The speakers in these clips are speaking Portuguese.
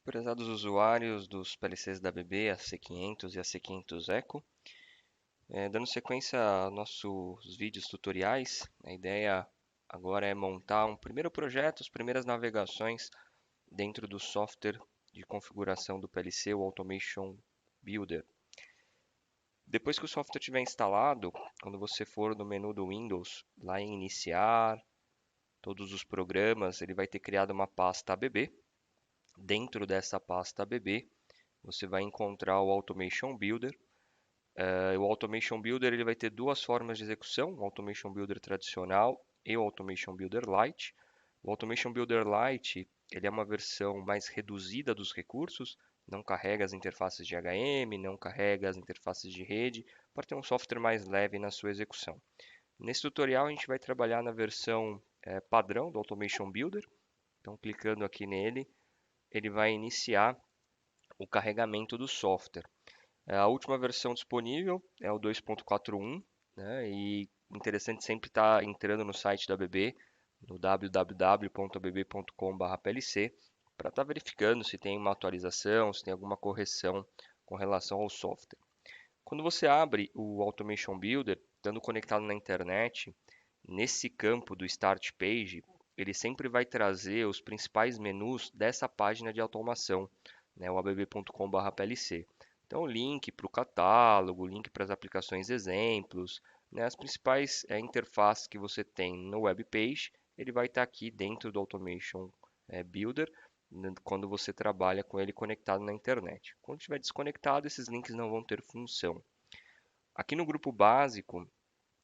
Prezados usuários dos PLCs da ABB, a C500 e a C500 Eco, dando sequência aos nossos vídeos tutoriais, a ideia agora é montar um primeiro projeto, as primeiras navegações dentro do software de configuração do PLC, o Automation Builder. Depois que o software estiver instalado, quando você for no menu do Windows, lá em Iniciar, todos os programas, ele vai ter criado uma pasta ABB. Dentro dessa pasta ABB, você vai encontrar o Automation Builder. O Automation Builder ele vai ter duas formas de execução, o Automation Builder tradicional e o Automation Builder Lite. O Automation Builder Lite ele é uma versão mais reduzida dos recursos, não carrega as interfaces de HM, não carrega as interfaces de rede, para ter um software mais leve na sua execução. Nesse tutorial a gente vai trabalhar na versão padrão do Automation Builder. Então, clicando aqui nele, ele vai iniciar o carregamento do software. A última versão disponível é o 2.41, né? E interessante sempre estar entrando no site da ABB, no www.abb.com/plc, para estar verificando se tem uma atualização, se tem alguma correção com relação ao software. Quando você abre o Automation Builder, estando conectado na internet, nesse campo do Start Page, ele sempre vai trazer os principais menus dessa página de automação, né, o abb.com/plc. Então, link para o catálogo, link para as aplicações exemplos, né, as principais interfaces que você tem no web page, ele vai estar aqui dentro do Automation Builder, quando você trabalha com ele conectado na internet. Quando estiver desconectado, esses links não vão ter função. Aqui no grupo básico,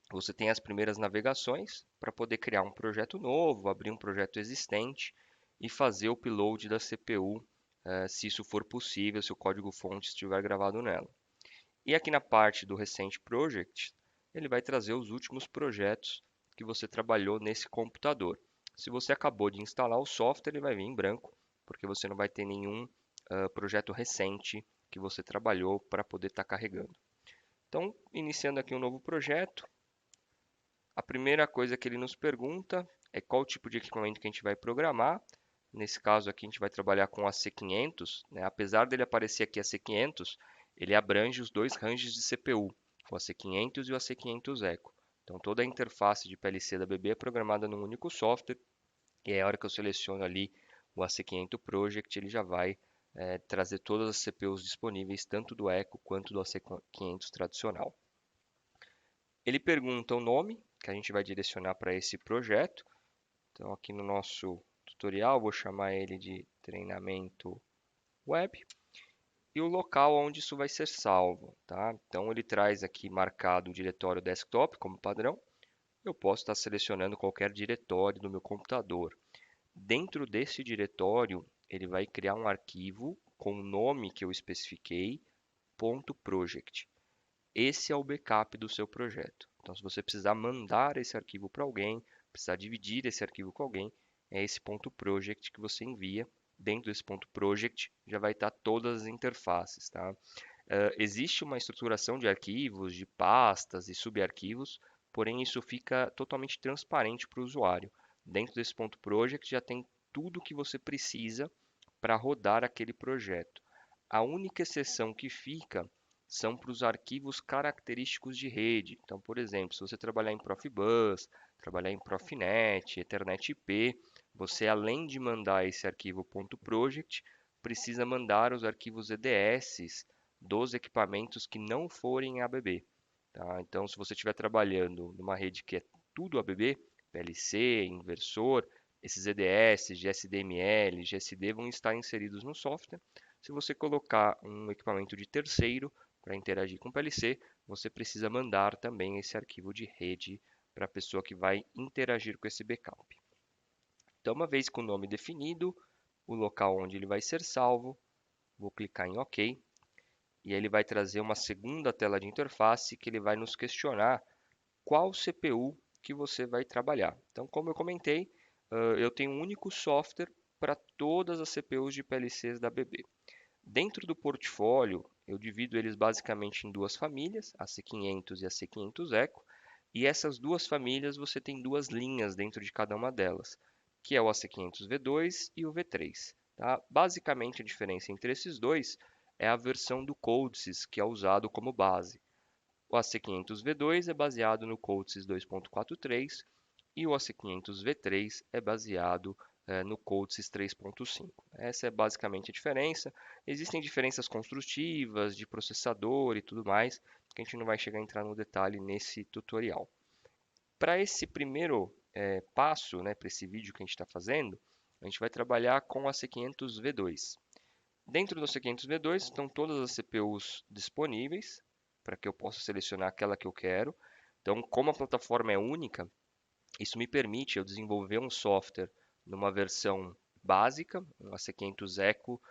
você tem as primeiras navegações para poder criar um projeto novo, abrir um projeto existente e fazer o upload da CPU, se isso for possível, se o código-fonte estiver gravado nela. E aqui na parte do Recent Project, ele vai trazer os últimos projetos que você trabalhou nesse computador. Se você acabou de instalar o software, ele vai vir em branco, porque você não vai ter nenhum projeto recente que você trabalhou para poder estar carregando. Então, iniciando aqui um novo projeto, a primeira coisa que ele nos pergunta é qual tipo de equipamento que a gente vai programar. Nesse caso aqui a gente vai trabalhar com a C500, né? Apesar dele aparecer aqui a C500, ele abrange os dois ranges de CPU, o AC500 e o AC500 Eco. Então toda a interface de PLC da ABB é programada num único software, e aí a hora que eu seleciono ali o AC500 Project, ele já vai trazer todas as CPUs disponíveis, tanto do Eco quanto do AC500 tradicional. Ele pergunta o nome que a gente vai direcionar para esse projeto. Então, aqui no nosso tutorial, vou chamar ele de treinamento web. E o local onde isso vai ser salvo, tá? Então, ele traz aqui marcado o diretório desktop como padrão. Eu posso estar selecionando qualquer diretório do meu computador. Dentro desse diretório, ele vai criar um arquivo com o nome que eu especifiquei, .project. Esse é o backup do seu projeto. Então, se você precisar mandar esse arquivo para alguém, precisar dividir esse arquivo com alguém, é esse .project que você envia. Dentro desse .project já vai estar todas as interfaces, tá? Existe uma estruturação de arquivos, de pastas e subarquivos, porém isso fica totalmente transparente para o usuário. Dentro desse .project já tem tudo o que você precisa para rodar aquele projeto. A única exceção que fica são para os arquivos característicos de rede. Então, por exemplo, se você trabalhar em Profibus, trabalhar em Profinet, Ethernet IP, você além de mandar esse arquivo .project, precisa mandar os arquivos EDS dos equipamentos que não forem ABB. Tá? Então, se você estiver trabalhando numa rede que é tudo ABB, PLC, inversor, esses EDS, GSD-ML, GSD vão estar inseridos no software. Se você colocar um equipamento de terceiro para interagir com o PLC, você precisa mandar também esse arquivo de rede para a pessoa que vai interagir com esse backup. Então, uma vez com o nome definido, o local onde ele vai ser salvo, vou clicar em OK. E ele vai trazer uma segunda tela de interface que ele vai nos questionar qual CPU que você vai trabalhar. Então, como eu comentei, eu tenho um único software para todas as CPUs de PLCs da ABB. Dentro do portfólio, eu divido eles basicamente em duas famílias, a C500 e a C500 Eco, e essas duas famílias você tem duas linhas dentro de cada uma delas, que é o AC500V2 e o V3. Tá? Basicamente, a diferença entre esses dois é a versão do Codesys que é usado como base. O AC500V2 é baseado no Codesys 2.43 e o AC500V3 é baseado no Codesys 3.5. Essa é basicamente a diferença. Existem diferenças construtivas de processador e tudo mais, que a gente não vai chegar a entrar no detalhe nesse tutorial. Para esse primeiro passo, né, para esse vídeo que a gente está fazendo, a gente vai trabalhar com a C500V2. Dentro do C500V2 estão todas as CPUs disponíveis para que eu possa selecionar aquela que eu quero. Então, como a plataforma é única, isso me permite eu desenvolver um software numa versão básica, um AC500 Eco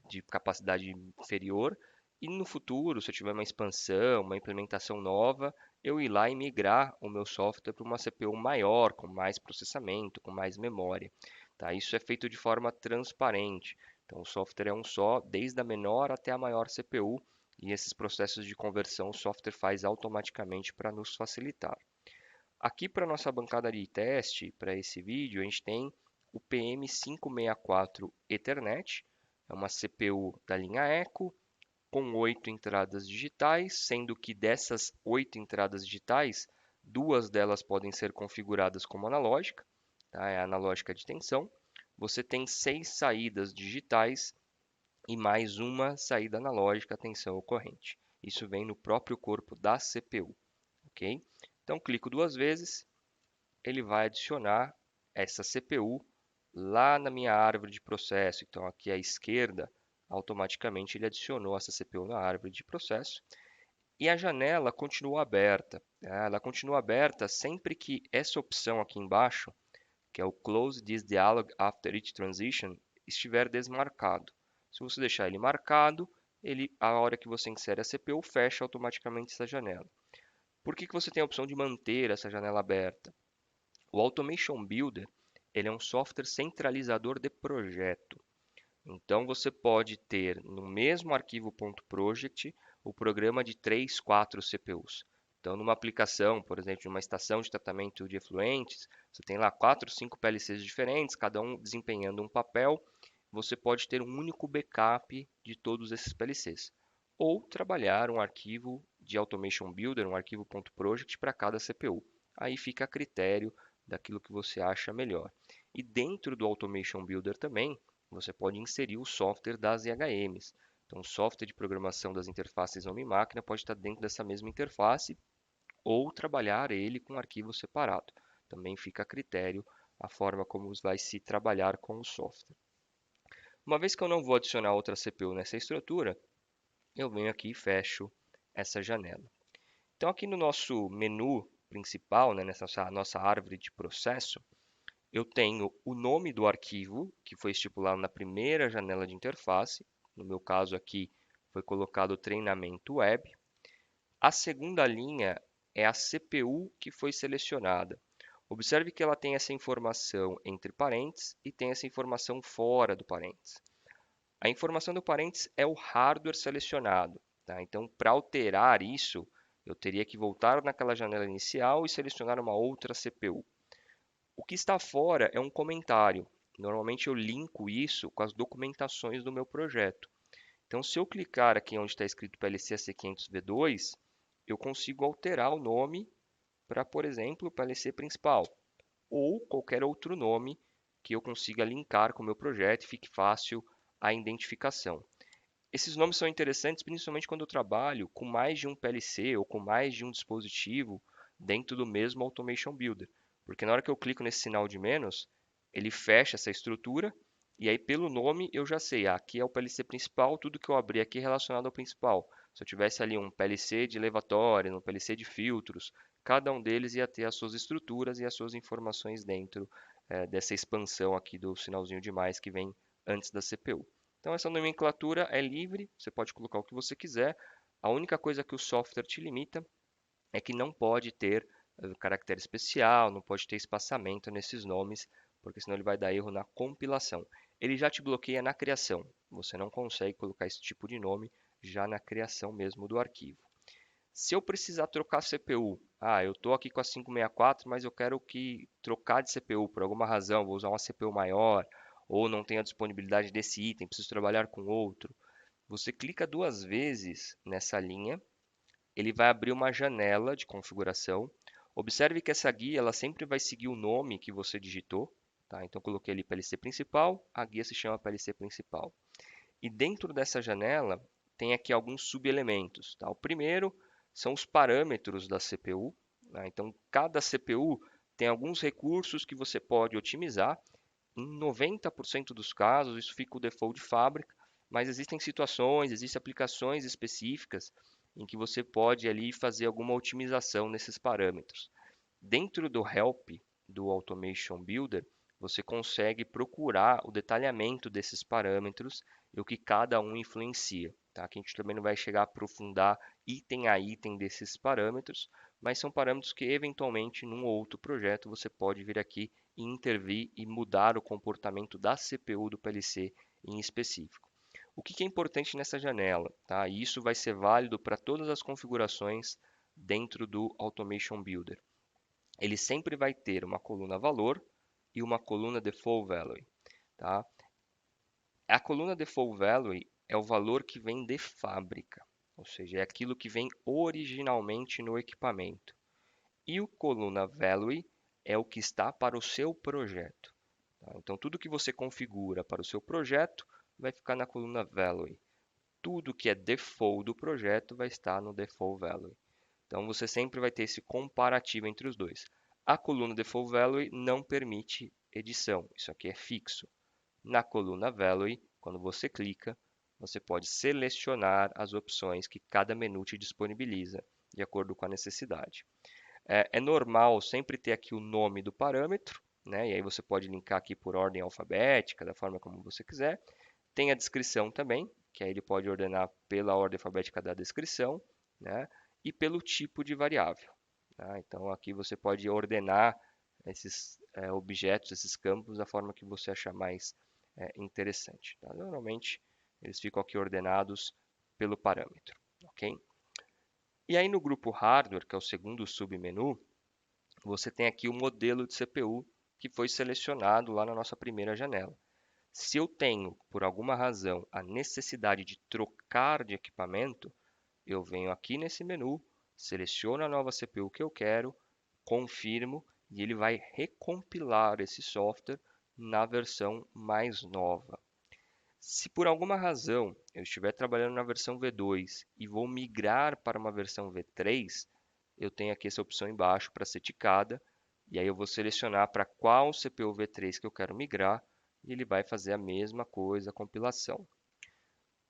de capacidade inferior, e no futuro, se eu tiver uma expansão, uma implementação nova, eu ir lá e migrar o meu software para uma CPU maior, com mais processamento, com mais memória. Tá? Isso é feito de forma transparente. Então, o software é um só, desde a menor até a maior CPU, e esses processos de conversão o software faz automaticamente para nos facilitar. Aqui para nossa bancada de teste, para esse vídeo, a gente tem o PM564 Ethernet, é uma CPU da linha Eco, com 8 entradas digitais, sendo que dessas 8 entradas digitais, duas delas podem ser configuradas como analógica, tá? É a analógica de tensão. Você tem 6 saídas digitais e mais uma saída analógica, tensão ou corrente. Isso vem no próprio corpo da CPU, ok? Então, clico duas vezes, ele vai adicionar essa CPU lá na minha árvore de processo. Então, aqui à esquerda, automaticamente ele adicionou essa CPU na árvore de processo. E a janela continua aberta. Ela continua aberta sempre que essa opção aqui embaixo, que é o Close this dialog after each transition, estiver desmarcado. Se você deixar ele marcado, a hora que você insere a CPU, fecha automaticamente essa janela. Por que você tem a opção de manter essa janela aberta? O Automation Builder ele é um software centralizador de projeto. Então você pode ter no mesmo arquivo .project o programa de 3, 4 CPUs. Então, numa aplicação, por exemplo, de uma estação de tratamento de efluentes, você tem lá 4, 5 PLCs diferentes, cada um desempenhando um papel. Você pode ter um único backup de todos esses PLCs. Ou trabalhar um arquivo de Automation Builder, um arquivo .project para cada CPU. Aí fica a critério daquilo que você acha melhor. E dentro do Automation Builder também, você pode inserir o software das IHMs. Então, o software de programação das interfaces homem-máquina pode estar dentro dessa mesma interface ou trabalhar ele com arquivo separado. Também fica a critério a forma como vai se trabalhar com o software. Uma vez que eu não vou adicionar outra CPU nessa estrutura, eu venho aqui e fecho essa janela. Então, aqui no nosso menu principal, né, nessa nossa árvore de processo, eu tenho o nome do arquivo, que foi estipulado na primeira janela de interface. No meu caso aqui, foi colocado treinamento web. A segunda linha é a CPU que foi selecionada. Observe que ela tem essa informação entre parênteses e tem essa informação fora do parênteses. A informação do parênteses é o hardware selecionado. Tá? Então, para alterar isso, eu teria que voltar naquela janela inicial e selecionar uma outra CPU. O que está fora é um comentário. Normalmente eu linko isso com as documentações do meu projeto. Então, se eu clicar aqui onde está escrito PLC AC500V2, eu consigo alterar o nome para, por exemplo, PLC principal ou qualquer outro nome que eu consiga linkar com o meu projeto e fique fácil a identificação. Esses nomes são interessantes principalmente quando eu trabalho com mais de um PLC ou com mais de um dispositivo dentro do mesmo Automation Builder. Porque na hora que eu clico nesse sinal de menos, ele fecha essa estrutura e aí pelo nome eu já sei, aqui é o PLC principal, tudo que eu abri aqui é relacionado ao principal. Se eu tivesse ali um PLC de elevatório, um PLC de filtros, cada um deles ia ter as suas estruturas e as suas informações dentro dessa expansão aqui do sinalzinho de mais que vem antes da CPU. Então essa nomenclatura é livre, você pode colocar o que você quiser. A única coisa que o software te limita é que não pode ter caractere especial, não pode ter espaçamento nesses nomes porque senão ele vai dar erro na compilação. Ele já te bloqueia na criação. Você não consegue colocar esse tipo de nome já na criação mesmo do arquivo. Se eu precisar trocar CPU, eu estou aqui com a 564, mas eu quero trocar de CPU por alguma razão, vou usar uma CPU maior, ou não tenho a disponibilidade desse item, preciso trabalhar com outro. Você clica duas vezes nessa linha, ele vai abrir uma janela de configuração. Observe que essa guia ela sempre vai seguir o nome que você digitou. Tá? Então, coloquei ali PLC principal, a guia se chama PLC principal. E dentro dessa janela, tem aqui alguns subelementos. Tá? O primeiro são os parâmetros da CPU. Tá? Então, cada CPU tem alguns recursos que você pode otimizar. Em 90% dos casos, isso fica o default de fábrica, mas existem situações, existem aplicações específicas em que você pode ali fazer alguma otimização nesses parâmetros. Dentro do help do Automation Builder, você consegue procurar o detalhamento desses parâmetros e o que cada um influencia. Tá? Aqui a gente também não vai chegar a aprofundar item a item desses parâmetros, mas são parâmetros que eventualmente num outro projeto você pode vir aqui e intervir e mudar o comportamento da CPU do PLC em específico. O que é importante nessa janela? Tá? E isso vai ser válido para todas as configurações dentro do Automation Builder. Ele sempre vai ter uma coluna valor e uma coluna default value. Tá? A coluna default value é o valor que vem de fábrica, ou seja, é aquilo que vem originalmente no equipamento. E o coluna value é o que está para o seu projeto. Tá? Então, tudo que você configura para o seu projeto vai ficar na coluna value. Tudo que é default do projeto vai estar no default value. Então, você sempre vai ter esse comparativo entre os dois. A coluna default value não permite edição, isso aqui é fixo. Na coluna value, quando você clica, você pode selecionar as opções que cada menu te disponibiliza, de acordo com a necessidade. É normal sempre ter aqui o nome do parâmetro, né? E aí você pode linkar aqui por ordem alfabética, da forma como você quiser. Tem a descrição também, que aí ele pode ordenar pela ordem alfabética da descrição, né? E pelo tipo de variável. Tá? Então aqui você pode ordenar esses objetos, esses campos, da forma que você achar mais interessante. Tá? Normalmente eles ficam aqui ordenados pelo parâmetro, ok? E aí no grupo hardware, que é o segundo submenu, você tem aqui o modelo de CPU que foi selecionado lá na nossa primeira janela. Se eu tenho, por alguma razão, a necessidade de trocar de equipamento, eu venho aqui nesse menu, seleciono a nova CPU que eu quero, confirmo e ele vai recompilar esse software na versão mais nova. Se por alguma razão eu estiver trabalhando na versão V2 e vou migrar para uma versão V3, eu tenho aqui essa opção embaixo para ser ticada, e aí eu vou selecionar para qual CPU V3 que eu quero migrar, e ele vai fazer a mesma coisa, a compilação.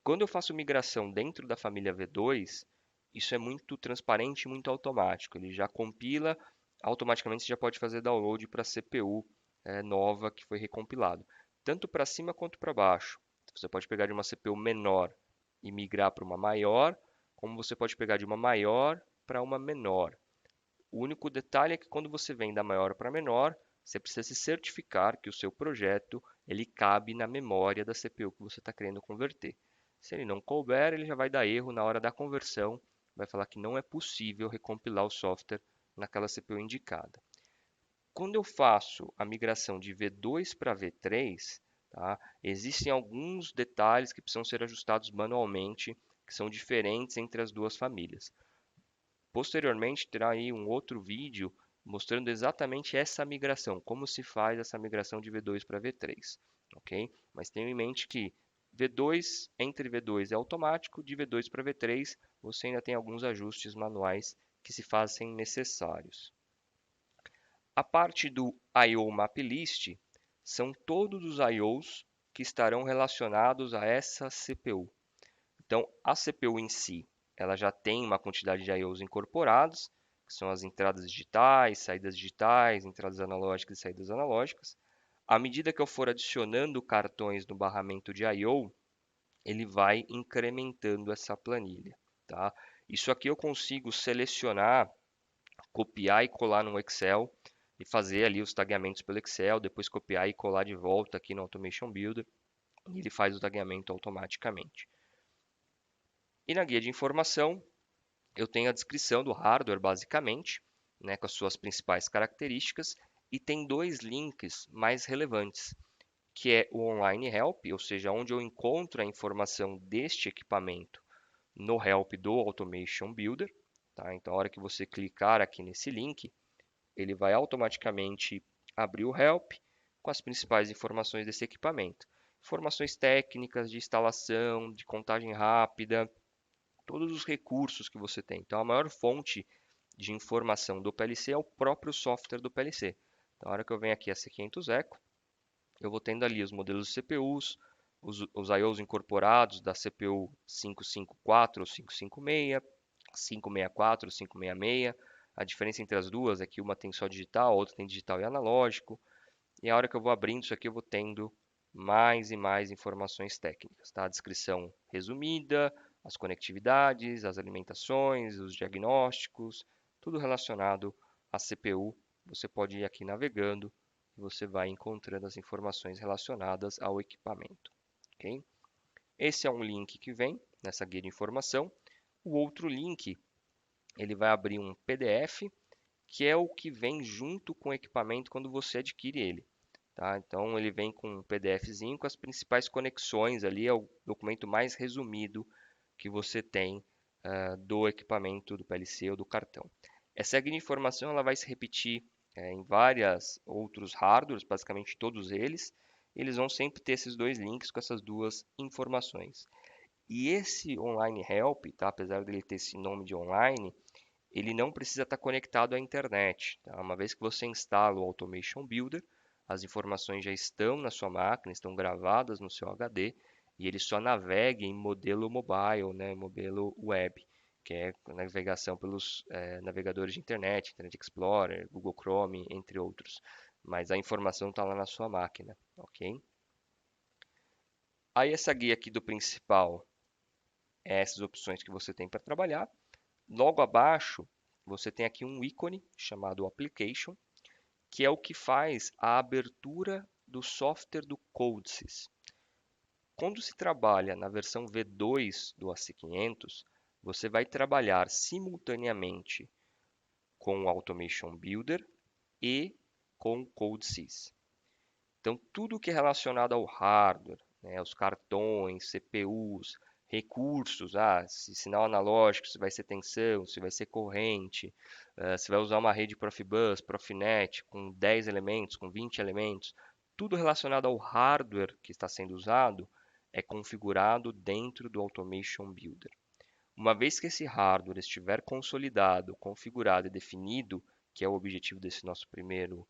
Quando eu faço migração dentro da família V2, isso é muito transparente e muito automático. Ele já compila, automaticamente você já pode fazer download para a CPU nova que foi recompilado, tanto para cima quanto para baixo. Você pode pegar de uma CPU menor e migrar para uma maior, como você pode pegar de uma maior para uma menor. O único detalhe é que quando você vem da maior para menor, você precisa se certificar que o seu projeto ele cabe na memória da CPU que você está querendo converter. Se ele não couber, ele já vai dar erro na hora da conversão, vai falar que não é possível recompilar o software naquela CPU indicada. Quando eu faço a migração de V2 para V3, tá, existem alguns detalhes que precisam ser ajustados manualmente, que são diferentes entre as duas famílias. Posteriormente, terá aí um outro vídeo mostrando exatamente essa migração, como se faz essa migração de V2 para V3, ok? Mas tenha em mente que V2 entre V2 é automático, de V2 para V3 você ainda tem alguns ajustes manuais que se fazem necessários. A parte do I/O Map List são todos os I/Os que estarão relacionados a essa CPU. Então, a CPU em si, ela já tem uma quantidade de I/Os incorporados, que são as entradas digitais, entradas analógicas e saídas analógicas. À medida que eu for adicionando cartões no barramento de I/O, ele vai incrementando essa planilha, tá? Isso aqui eu consigo selecionar, copiar e colar no Excel e fazer ali os tagueamentos pelo Excel, depois copiar e colar de volta aqui no Automation Builder e ele faz o tagueamento automaticamente. E na guia de informação, eu tenho a descrição do hardware basicamente, né, com as suas principais características, e tem dois links mais relevantes, que é o Online Help, ou seja, onde eu encontro a informação deste equipamento no Help do Automation Builder. Tá? Então, a hora que você clicar aqui nesse link, ele vai automaticamente abrir o Help com as principais informações desse equipamento. Informações técnicas de instalação, de contagem rápida, todos os recursos que você tem. Então, a maior fonte de informação do PLC é o próprio software do PLC. Então, a hora que eu venho aqui a C500 Eco, eu vou tendo ali os modelos de CPUs, os I/Os incorporados da CPU 554 ou 556, 564 ou 566. A diferença entre as duas é que uma tem só digital, a outra tem digital e analógico. E a hora que eu vou abrindo isso aqui, eu vou tendo mais e mais informações técnicas, tá? A descrição resumida, as conectividades, as alimentações, os diagnósticos, tudo relacionado à CPU. Você pode ir aqui navegando e você vai encontrando as informações relacionadas ao equipamento, ok? Esse é um link que vem nessa guia de informação. O outro link, ele vai abrir um PDF, que é o que vem junto com o equipamento quando você adquire ele. Tá? Então ele vem com um PDFzinho com as principais conexões ali, é o documento mais resumido que você tem do equipamento do PLC ou do cartão. Essa guia de informação ela vai se repetir em vários outros hardwares, basicamente todos eles. Eles vão sempre ter esses dois links com essas duas informações. E esse Online Help, tá? Apesar dele ter esse nome de online, ele não precisa estar conectado à internet. Tá? Uma vez que você instala o Automation Builder, as informações já estão na sua máquina, estão gravadas no seu HD e ele só navega em modelo mobile, né, modelo web, que é navegação pelos navegadores de internet, Internet Explorer, Google Chrome, entre outros. Mas a informação está lá na sua máquina, ok? Aí essa guia aqui do principal é essas opções que você tem para trabalhar. Logo abaixo, você tem aqui um ícone chamado Application, que é o que faz a abertura do software do Codesys. Quando se trabalha na versão V2 do AC500, você vai trabalhar simultaneamente com o Automation Builder e com o Codesys. Então, tudo que é relacionado ao hardware, né, os cartões, CPUs, recursos, se sinal analógico, se vai ser tensão, se vai ser corrente, se vai usar uma rede Profibus, Profinet com 10 elementos, com 20 elementos, tudo relacionado ao hardware que está sendo usado é configurado dentro do Automation Builder. Uma vez que esse hardware estiver consolidado, configurado e definido, que é o objetivo desse nosso primeiro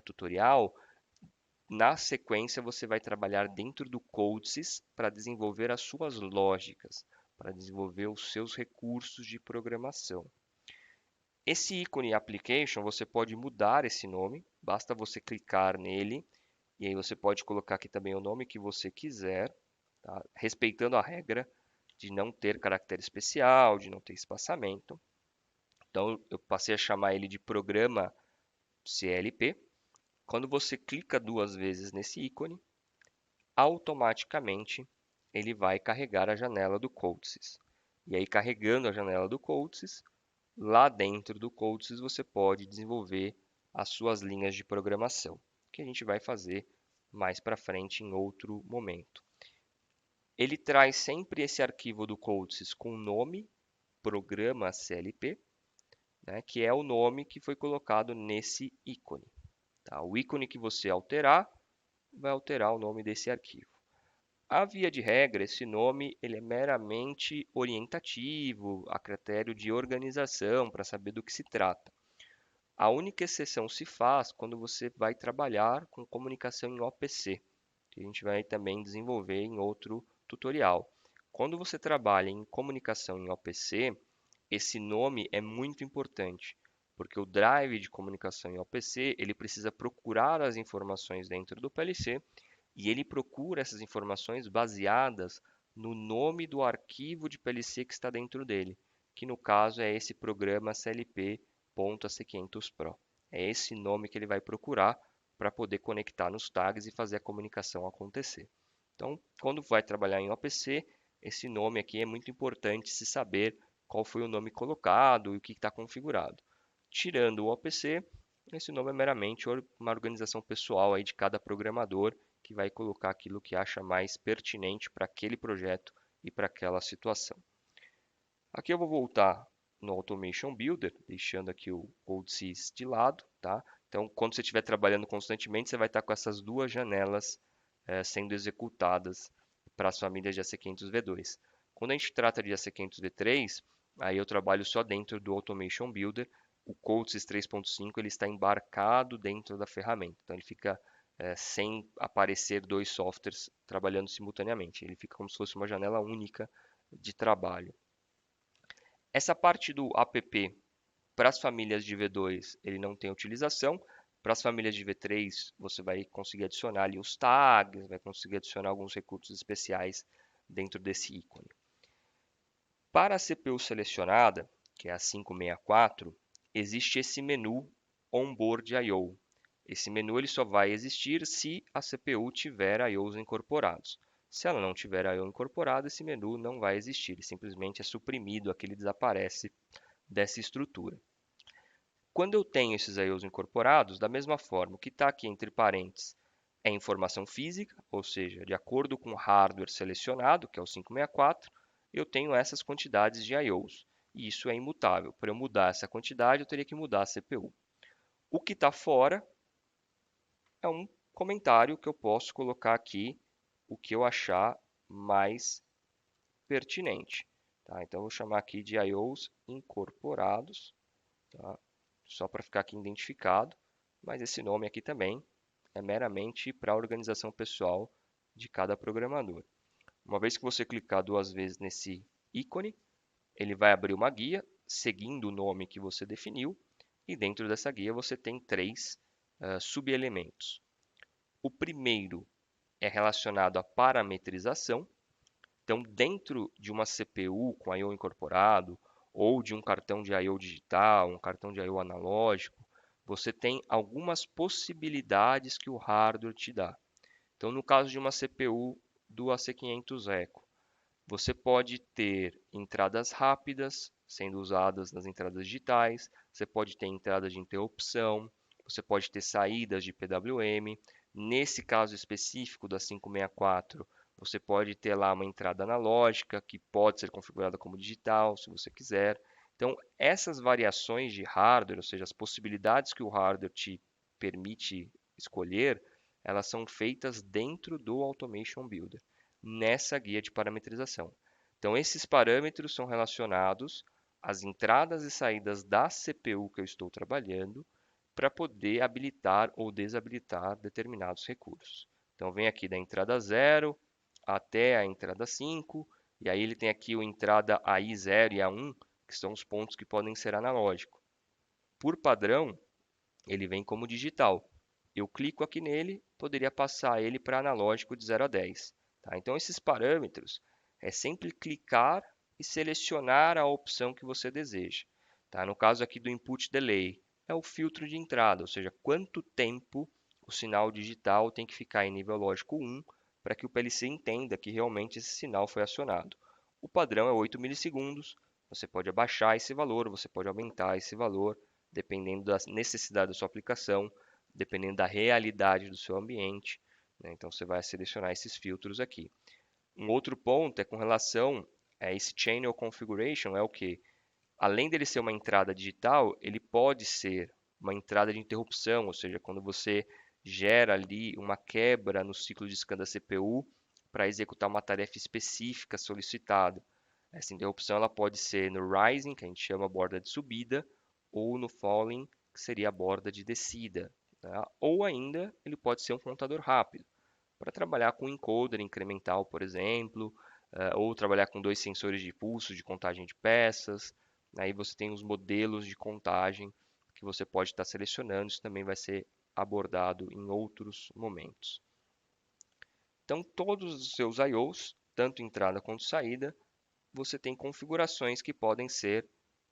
tutorial, na sequência, você vai trabalhar dentro do Codesys para desenvolver as suas lógicas, para desenvolver os seus recursos de programação. Esse ícone Application, você pode mudar esse nome, basta você clicar nele, e aí você pode colocar aqui também o nome que você quiser, tá? Respeitando a regra de não ter caractere especial, de não ter espaçamento. Então, eu passei a chamar ele de Programa CLP. Quando você clica duas vezes nesse ícone, automaticamente ele vai carregar a janela do Codesys. E aí, carregando a janela do Codesys, lá dentro do Codesys você pode desenvolver as suas linhas de programação, que a gente vai fazer mais para frente em outro momento. Ele traz sempre esse arquivo do Codesys com o nome programa CLP, né, que é o nome que foi colocado nesse ícone. Tá? O ícone que você alterar vai alterar o nome desse arquivo. A via de regra, esse nome ele é meramente orientativo, a critério de organização, para saber do que se trata. A única exceção se faz quando você vai trabalhar com comunicação em OPC, que a gente vai também desenvolver em outro tutorial. Quando você trabalha em comunicação em OPC, esse nome é muito importante, porque o drive de comunicação em OPC ele precisa procurar as informações dentro do PLC e ele procura essas informações baseadas no nome do arquivo de PLC que está dentro dele, que no caso é esse programa CLP.AC500 Pro. É esse nome que ele vai procurar para poder conectar nos tags e fazer a comunicação acontecer. Então, quando vai trabalhar em OPC, esse nome aqui é muito importante se saber qual foi o nome colocado e o que está configurado. Tirando o OPC, esse nome é meramente uma organização pessoal aí de cada programador que vai colocar aquilo que acha mais pertinente para aquele projeto e para aquela situação. Aqui eu vou voltar no Automation Builder, deixando aqui o CodeSys de lado, tá? Então, quando você estiver trabalhando constantemente, você vai estar com essas duas janelas sendo executadas para as famílias de AC500 V2. Quando a gente trata de AC500 V3, aí eu trabalho só dentro do Automation Builder. O CodeSys 3.5 ele está embarcado dentro da ferramenta, então ele fica sem aparecer dois softwares trabalhando simultaneamente. Ele fica como se fosse uma janela única de trabalho. Essa parte do app para as famílias de V2 ele não tem utilização. Para as famílias de V3 você vai conseguir adicionar ali os tags, vai conseguir adicionar alguns recursos especiais dentro desse ícone. Para a CPU selecionada, que é a 564, existe esse menu Onboard I/O. Esse menu ele só vai existir se a CPU tiver I/Os incorporados. Se ela não tiver I/O incorporado, esse menu não vai existir, ele simplesmente é suprimido, aqui ele desaparece dessa estrutura. Quando eu tenho esses I/Os incorporados, da mesma forma, o que está aqui entre parênteses é informação física, ou seja, de acordo com o hardware selecionado, que é o 564, eu tenho essas quantidades de I/Os. E isso é imutável. Para eu mudar essa quantidade, eu teria que mudar a CPU. O que está fora é um comentário que eu posso colocar aqui, o que eu achar mais pertinente. Tá? Então, eu vou chamar aqui de I/Os incorporados, tá? Só para ficar aqui identificado, mas esse nome aqui também é meramente para a organização pessoal de cada programador. Uma vez que você clicar duas vezes nesse ícone, ele vai abrir uma guia seguindo o nome que você definiu, e dentro dessa guia você tem três subelementos. O primeiro é relacionado à parametrização. Então, dentro de uma CPU com I/O incorporado, ou de um cartão de I/O digital, um cartão de I/O analógico, você tem algumas possibilidades que o hardware te dá. Então, no caso de uma CPU do AC500 Eco, você pode ter entradas rápidas sendo usadas nas entradas digitais, você pode ter entradas de interrupção, você pode ter saídas de PWM. Nesse caso específico da 564, você pode ter lá uma entrada analógica que pode ser configurada como digital, se você quiser. Então, essas variações de hardware, ou seja, as possibilidades que o hardware te permite escolher, elas são feitas dentro do Automation Builder, nessa guia de parametrização. Então, esses parâmetros são relacionados às entradas e saídas da CPU que eu estou trabalhando para poder habilitar ou desabilitar determinados recursos. Então, vem aqui da entrada 0 até a entrada 5, e aí ele tem aqui a entrada AI0 e A1, que são os pontos que podem ser analógicos. Por padrão, ele vem como digital. Eu clico aqui nele, poderia passar ele para analógico de 0 a 10. Tá? Então, esses parâmetros é sempre clicar e selecionar a opção que você deseja. Tá? No caso aqui do input delay, é o filtro de entrada, ou seja, quanto tempo o sinal digital tem que ficar em nível lógico 1 para que o PLC entenda que realmente esse sinal foi acionado. O padrão é 8 milissegundos, você pode abaixar esse valor, você pode aumentar esse valor, dependendo da necessidade da sua aplicação, dependendo da realidade do seu ambiente, né? Então você vai selecionar esses filtros aqui. Um outro ponto é com relação a esse Channel Configuration, é o que? Além dele ser uma entrada digital, ele pode ser uma entrada de interrupção, ou seja, quando você gera ali uma quebra no ciclo de scan da CPU para executar uma tarefa específica solicitada. Essa interrupção ela pode ser no rising, que a gente chama borda de subida, ou no falling, que seria a borda de descida. Tá? Ou ainda ele pode ser um contador rápido, para trabalhar com encoder incremental, por exemplo, ou trabalhar com dois sensores de pulso de contagem de peças. Aí você tem os modelos de contagem que você pode estar selecionando, isso também vai ser abordado em outros momentos. Então, todos os seus I/Os, tanto entrada quanto saída, você tem configurações que podem ser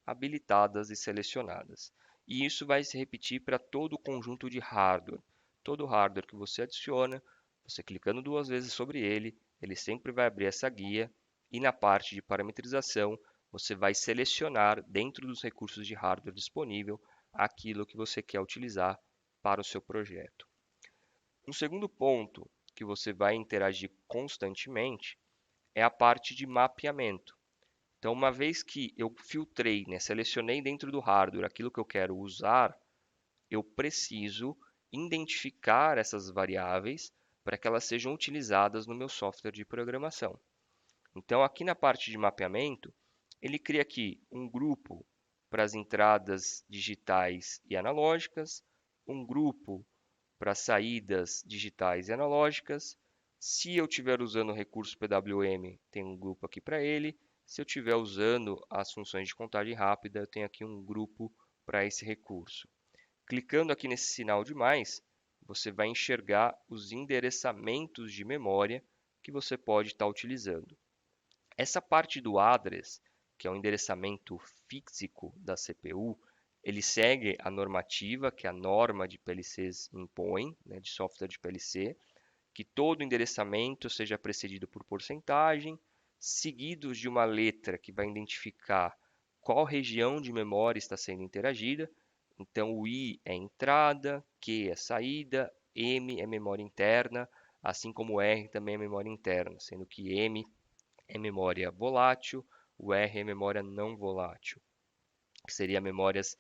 habilitadas e selecionadas. E isso vai se repetir para todo o conjunto de hardware. Todo hardware que você adiciona, você clicando duas vezes sobre ele, ele sempre vai abrir essa guia e na parte de parametrização, você vai selecionar dentro dos recursos de hardware disponível aquilo que você quer utilizar para o seu projeto. Um segundo ponto que você vai interagir constantemente é a parte de mapeamento. Então, uma vez que eu filtrei, né, selecionei dentro do hardware aquilo que eu quero usar, eu preciso identificar essas variáveis para que elas sejam utilizadas no meu software de programação. Então, aqui na parte de mapeamento, ele cria aqui um grupo para as entradas digitais e analógicas, um grupo para saídas digitais e analógicas. Se eu estiver usando o recurso PWM, tem um grupo aqui para ele. Se eu estiver usando as funções de contagem rápida, eu tenho aqui um grupo para esse recurso. Clicando aqui nesse sinal de mais, você vai enxergar os endereçamentos de memória que você pode estar utilizando. Essa parte do address, que é o endereçamento físico da CPU, ele segue a normativa que a norma de PLCs impõe, né, de software de PLC, que todo endereçamento seja precedido por porcentagem, seguidos de uma letra que vai identificar qual região de memória está sendo interagida. Então, o I é entrada, Q é saída, M é memória interna, assim como o R também é memória interna, sendo que M é memória volátil, o R é memória não volátil, que seria memórias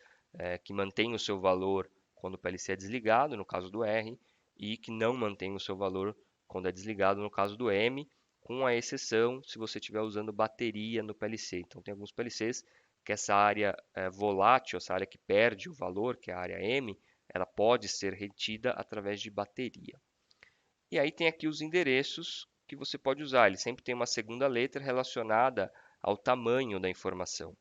que mantêm o seu valor quando o PLC é desligado, no caso do R, e que não mantém o seu valor quando é desligado, no caso do M, com a exceção se você estiver usando bateria no PLC. Então, tem alguns PLCs que essa área volátil, essa área que perde o valor, que é a área M, ela pode ser retida através de bateria. E aí tem aqui os endereços que você pode usar. Ele sempre tem uma segunda letra relacionada ao tamanho da informação.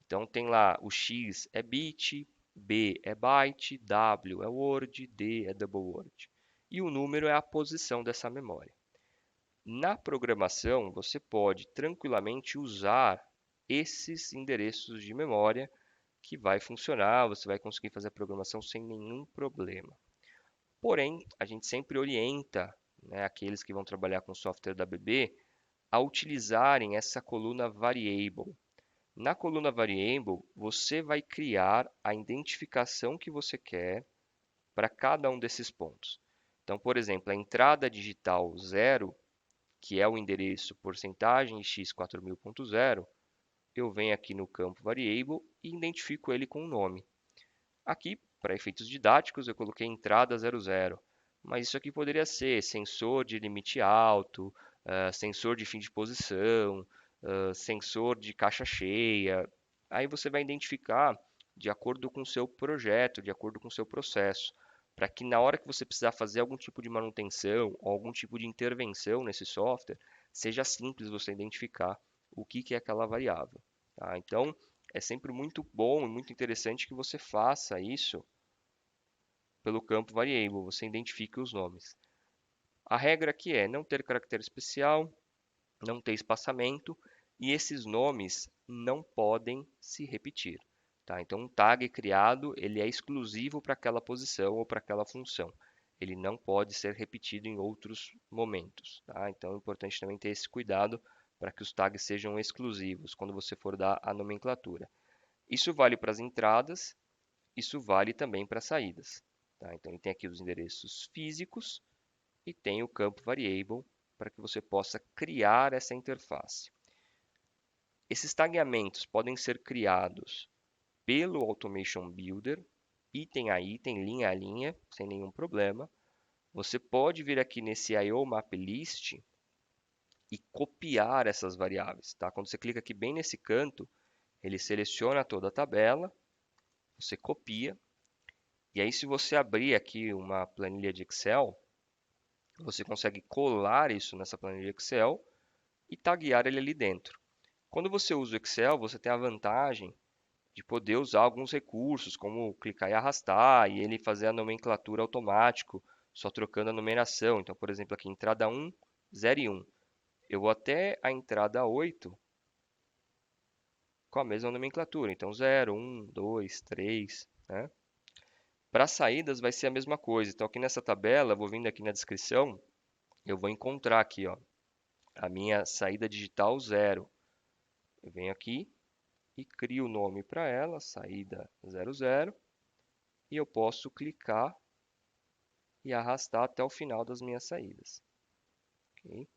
Então tem lá o X é bit, B é byte, W é word, D é double word. E o número é a posição dessa memória. Na programação, você pode tranquilamente usar esses endereços de memória que vai funcionar, você vai conseguir fazer a programação sem nenhum problema. Porém, a gente sempre orienta, né, aqueles que vão trabalhar com software da ABB a utilizarem essa coluna variable. Na coluna variable, você vai criar a identificação que você quer para cada um desses pontos. Então, por exemplo, a entrada digital 0, que é o endereço porcentagem x4000.0, eu venho aqui no campo variable e identifico ele com um nome. Aqui, para efeitos didáticos, eu coloquei entrada 00, mas isso aqui poderia ser sensor de limite alto, sensor de fim de posição, sensor de caixa cheia. Aí você vai identificar de acordo com o seu projeto, de acordo com o seu processo, para que na hora que você precisar fazer algum tipo de manutenção ou algum tipo de intervenção nesse software, seja simples você identificar o que é aquela variável. Tá? Então, é sempre muito bom e muito interessante que você faça isso pelo campo variable, você identifique os nomes. A regra aqui é não ter caractere especial, não ter espaçamento e esses nomes não podem se repetir. Tá? Então, um tag criado ele é exclusivo para aquela posição ou para aquela função. Ele não pode ser repetido em outros momentos. Tá? Então, é importante também ter esse cuidado para que os tags sejam exclusivos quando você for dar a nomenclatura. Isso vale para as entradas, isso vale também para as saídas. Tá? Então, ele tem aqui os endereços físicos e tem o campo variable para que você possa criar essa interface. Esses tagueamentos podem ser criados pelo Automation Builder, item a item, linha a linha, sem nenhum problema. Você pode vir aqui nesse I/O Map List e copiar essas variáveis. Tá? Quando você clica aqui bem nesse canto, ele seleciona toda a tabela, você copia, e aí se você abrir aqui uma planilha de Excel, você consegue colar isso nessa planilha de Excel e taguear ele ali dentro. Quando você usa o Excel, você tem a vantagem de poder usar alguns recursos, como clicar e arrastar, e ele fazer a nomenclatura automático, só trocando a numeração. Então, por exemplo, aqui entrada 1, 0 e 1. Eu vou até a entrada 8 com a mesma nomenclatura. Então, 0, 1, 2, 3. né? Para saídas vai ser a mesma coisa. Então aqui nessa tabela, eu vou vindo aqui na descrição, eu vou encontrar aqui, ó, a minha saída digital 0. Eu venho aqui e crio o nome para ela, saída 00, e eu posso clicar e arrastar até o final das minhas saídas. Ok?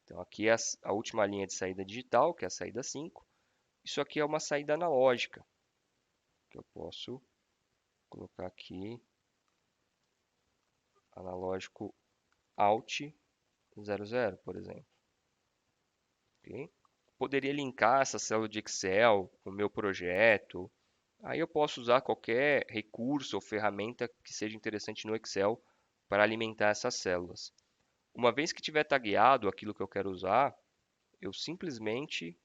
Então aqui é a última linha de saída digital, que é a saída 5. Isso aqui é uma saída analógica, que eu posso colocar aqui, analógico Alt 00, por exemplo. Ok? Poderia linkar essa célula de Excel com o meu projeto. Aí eu posso usar qualquer recurso ou ferramenta que seja interessante no Excel para alimentar essas células. Uma vez que tiver tagueado aquilo que eu quero usar, eu simplesmente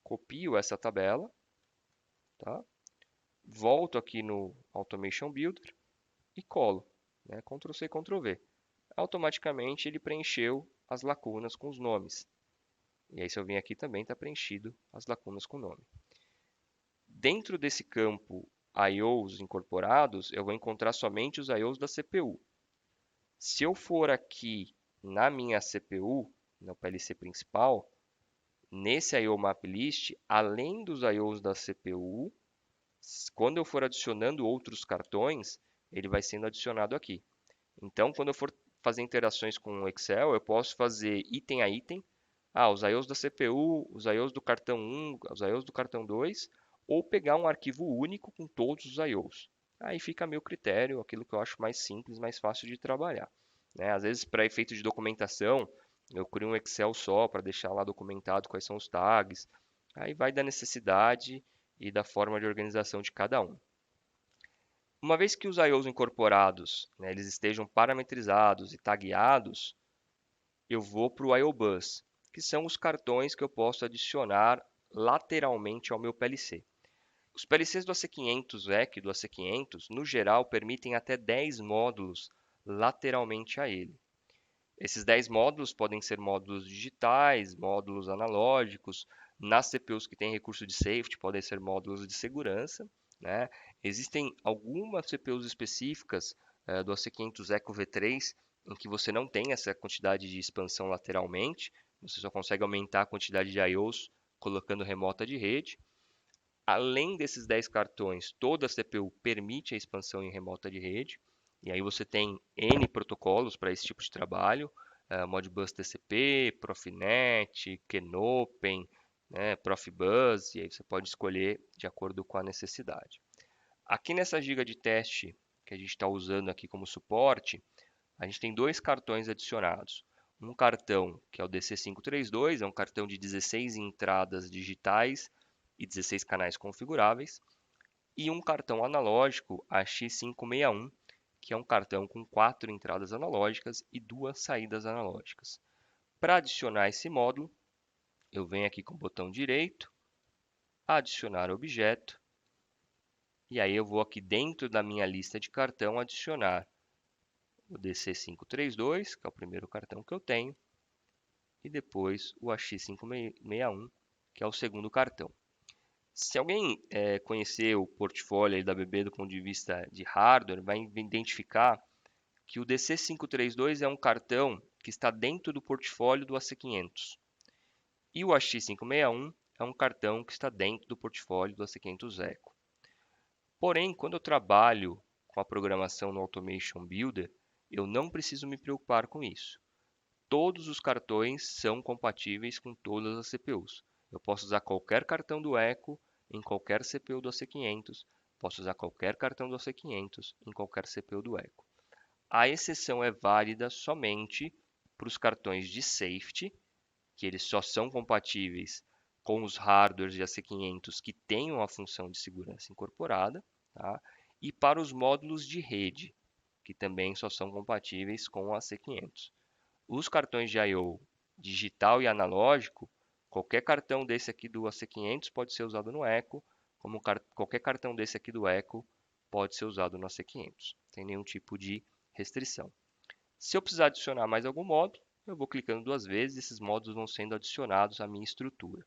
copio essa tabela, tá? Volto aqui no Automation Builder e colo, né? Ctrl C, Ctrl V. Automaticamente ele preencheu as lacunas com os nomes. E aí se eu vir aqui também está preenchido as lacunas com nome. Dentro desse campo IOs incorporados, eu vou encontrar somente os IOs da CPU. Se eu for aqui na minha CPU, no PLC principal, nesse IO Map List, além dos IOs da CPU, quando eu for adicionando outros cartões, ele vai sendo adicionado aqui. Então, quando eu for fazer interações com o Excel, eu posso fazer item a item. Os IOs da CPU, os IOs do cartão 1, os IOs do cartão 2, ou pegar um arquivo único com todos os IOs. Aí fica a meu critério, aquilo que eu acho mais simples, mais fácil de trabalhar. Né? Às vezes, para efeito de documentação, eu crio um Excel só para deixar lá documentado quais são os tags. Aí vai da necessidade e da forma de organização de cada um. Uma vez que os IOs incorporados, né, eles estejam parametrizados e tagueados, eu vou para o IO Bus, que são os cartões que eu posso adicionar lateralmente ao meu PLC. Os PLCs do AC500 EC e do AC500, no geral, permitem até 10 módulos lateralmente a ele. Esses 10 módulos podem ser módulos digitais, módulos analógicos. Nas CPUs que têm recurso de safety, podem ser módulos de segurança. Né? Existem algumas CPUs específicas do AC500 Eco V3 em que você não tem essa quantidade de expansão lateralmente. Você só consegue aumentar a quantidade de IOs colocando remota de rede. Além desses 10 cartões, toda CPU permite a expansão em remota de rede. E aí você tem N protocolos para esse tipo de trabalho, Modbus TCP, Profinet, Kenopen, né, Profibus, e aí você pode escolher de acordo com a necessidade. Aqui nessa giga de teste que a gente está usando aqui como suporte, a gente tem dois cartões adicionados. Um cartão que é o DC532, é um cartão de 16 entradas digitais e 16 canais configuráveis, e um cartão analógico AX561, que é um cartão com 4 entradas analógicas e 2 saídas analógicas. Para adicionar esse módulo, eu venho aqui com o botão direito, adicionar objeto, e aí eu vou aqui dentro da minha lista de cartão adicionar o DC532, que é o primeiro cartão que eu tenho, e depois o AX561, que é o segundo cartão. Se alguém conhecer o portfólio da BB do ponto de vista de hardware, vai identificar que o DC532 é um cartão que está dentro do portfólio do AC500. E o AX561 é um cartão que está dentro do portfólio do AC500 Eco. Porém, quando eu trabalho com a programação no Automation Builder, eu não preciso me preocupar com isso. Todos os cartões são compatíveis com todas as CPUs. Eu posso usar qualquer cartão do Eco em qualquer CPU do AC500, posso usar qualquer cartão do AC500 em qualquer CPU do Eco. A exceção é válida somente para os cartões de safety, que eles só são compatíveis com os hardwares de AC500 que tenham a função de segurança incorporada, tá? E para os módulos de rede, que também só são compatíveis com o AC500. Os cartões de I/O digital e analógico, qualquer cartão desse aqui do AC500 pode ser usado no Eco, como qualquer cartão desse aqui do Eco pode ser usado no AC500, sem nenhum tipo de restrição. Se eu precisar adicionar mais algum módulo, eu vou clicando duas vezes e esses módulos vão sendo adicionados à minha estrutura.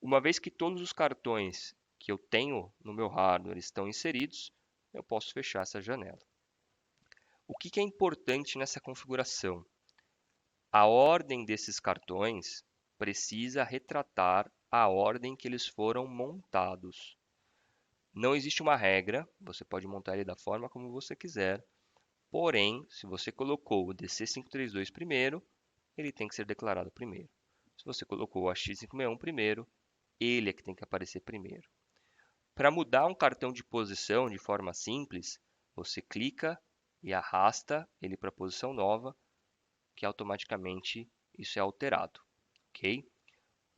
Uma vez que todos os cartões que eu tenho no meu hardware estão inseridos, eu posso fechar essa janela. O que é importante nessa configuração? A ordem desses cartões precisa retratar a ordem que eles foram montados. Não existe uma regra, você pode montar ele da forma como você quiser, porém, se você colocou o DC532 primeiro, ele tem que ser declarado primeiro. Se você colocou o AX561 primeiro, ele é que tem que aparecer primeiro. Para mudar um cartão de posição de forma simples, você clica e arrasta ele para a posição nova, que automaticamente isso é alterado, ok?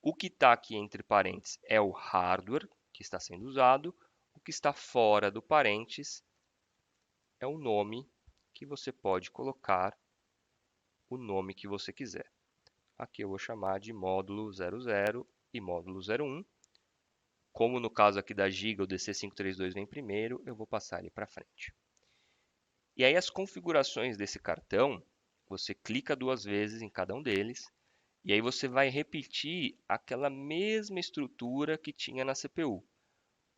O que está aqui entre parênteses é o hardware que está sendo usado, o que está fora do parênteses é o nome que você pode colocar o nome que você quiser. Aqui eu vou chamar de módulo 00 e módulo 01. Como no caso aqui da Giga, o DC532 vem primeiro, eu vou passar ele para frente. E aí as configurações desse cartão, você clica 2 vezes em cada um deles, e aí você vai repetir aquela mesma estrutura que tinha na CPU.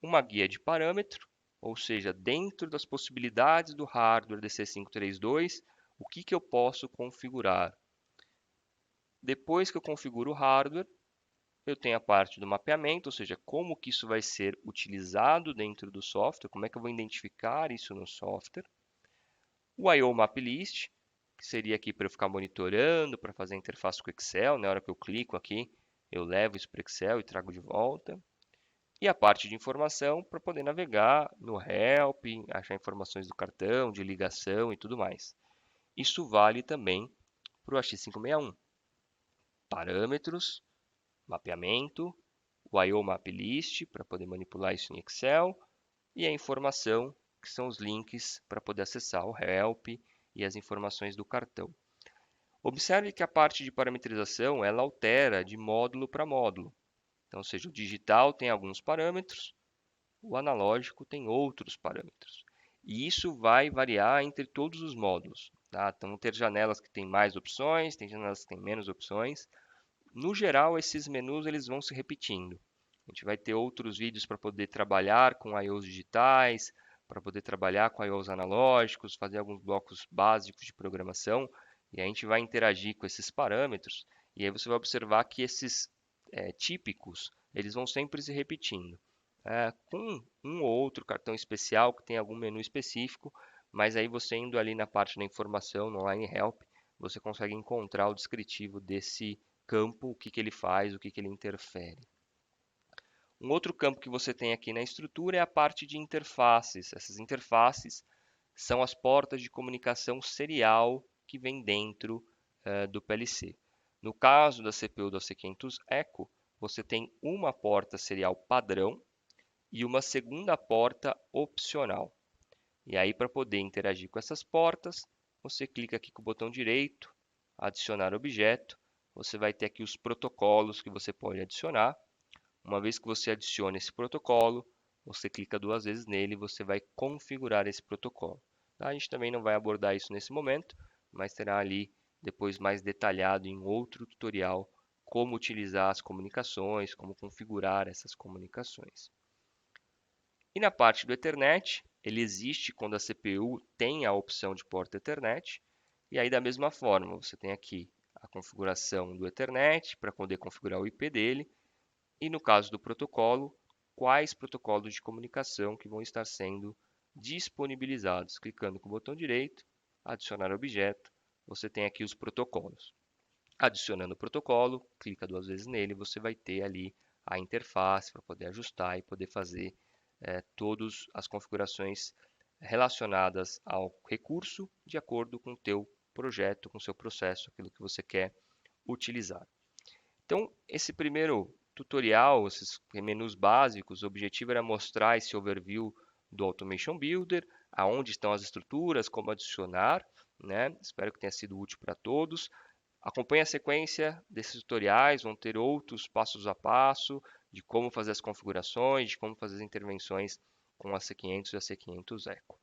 Uma guia de parâmetro, ou seja, dentro das possibilidades do hardware DC532, o que eu posso configurar. Depois que eu configuro o hardware, eu tenho a parte do mapeamento, ou seja, como que isso vai ser utilizado dentro do software, como é que eu vou identificar isso no software. O I/O Map List, que seria aqui para eu ficar monitorando, para fazer a interface com o Excel, na hora que eu clico aqui, eu levo isso para o Excel e trago de volta. E a parte de informação para poder navegar no Help, achar informações do cartão, de ligação e tudo mais. Isso vale também para o AX561. Parâmetros, mapeamento, o I/O Map List para poder manipular isso em Excel e a informação, que são os links para poder acessar o Help e as informações do cartão. Observe que a parte de parametrização ela altera de módulo para módulo. Então, ou seja, o digital tem alguns parâmetros, o analógico tem outros parâmetros. E isso vai variar entre todos os módulos. Tá? Então, ter janelas que têm mais opções, tem janelas que têm menos opções. No geral, esses menus eles vão se repetindo. A gente vai ter outros vídeos para poder trabalhar com I/Os digitais, para poder trabalhar com I/Os analógicos, fazer alguns blocos básicos de programação, e a gente vai interagir com esses parâmetros, e aí você vai observar que esses típicos, eles vão sempre se repetindo. Com um ou outro cartão especial que tem algum menu específico, mas aí você indo ali na parte da informação, no Line Help, você consegue encontrar o descritivo desse campo, o que ele faz, o que ele interfere. Um outro campo que você tem aqui na estrutura é a parte de interfaces. Essas interfaces são as portas de comunicação serial que vem dentro do PLC. No caso da CPU do AC500 Eco, você tem uma porta serial padrão e uma segunda porta opcional. E aí, para poder interagir com essas portas, você clica aqui com o botão direito, adicionar objeto, você vai ter aqui os protocolos que você pode adicionar. Uma vez que você adiciona esse protocolo, você clica 2 vezes nele e você vai configurar esse protocolo. Tá? A gente também não vai abordar isso nesse momento, mas terá ali depois mais detalhado em outro tutorial como utilizar as comunicações, como configurar essas comunicações. E na parte do Ethernet, ele existe quando a CPU tem a opção de porta Ethernet. E aí, da mesma forma, você tem aqui a configuração do Ethernet para poder configurar o IP dele. E no caso do protocolo, quais protocolos de comunicação que vão estar sendo disponibilizados. Clicando com o botão direito, adicionar objeto, você tem aqui os protocolos. Adicionando o protocolo, clica 2 vezes nele, você vai ter ali a interface para poder ajustar e poder fazer todas as configurações relacionadas ao recurso de acordo com o teu projeto, com o seu processo, aquilo que você quer utilizar. Então, esse primeiro tutorial, esses menus básicos, o objetivo era mostrar esse overview do Automation Builder, aonde estão as estruturas, como adicionar, né? Espero que tenha sido útil para todos. Acompanhe a sequência desses tutoriais, vão ter outros passos a passo de como fazer as configurações, de como fazer as intervenções com a C500 e a C500 Eco.